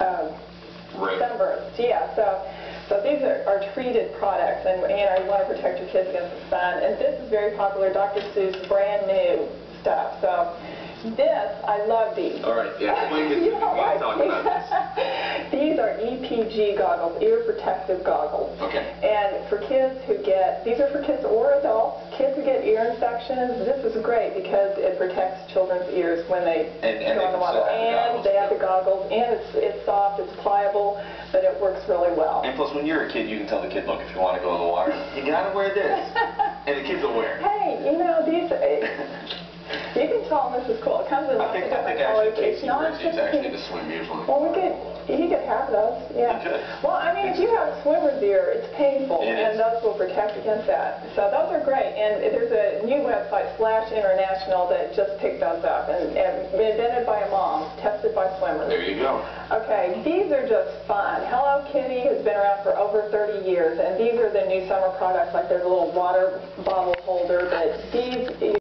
sunburns. Yeah, so these are treated products, and I want to protect your kids against the sun. And this is very popular, Dr. Seuss brand new stuff. So this, I love these. All right, yeah, explain this to me. We want to talk about this. These are EPG goggles, ear protective goggles. Okay. And for kids who get, these are for kids or adults, kids who get ear infections, this is great because it protects children's ears when they go in the water. And they have the goggles, and it's soft, it's pliable, but it works really well. And plus, when you're a kid, you can tell the kid, look, if you want to go in the water, you got to wear this. And the kids will wear it. Hey, you know, these... You can tell them this is cool. It comes in lots of different colors. It's not just actually to swim usually. Well, he could have those. Yeah. He could. Well, I mean, if you have a swimmer's ear, it's painful, and those will protect against that. So those are great. And there's a new website, Splash International, that just picked those up and invented by a mom, tested by swimmers. There you go. Okay, these are just fun. Hello Kitty has been around for over 30 years, and these are the new summer products. Like there's a little water bottle holder, but these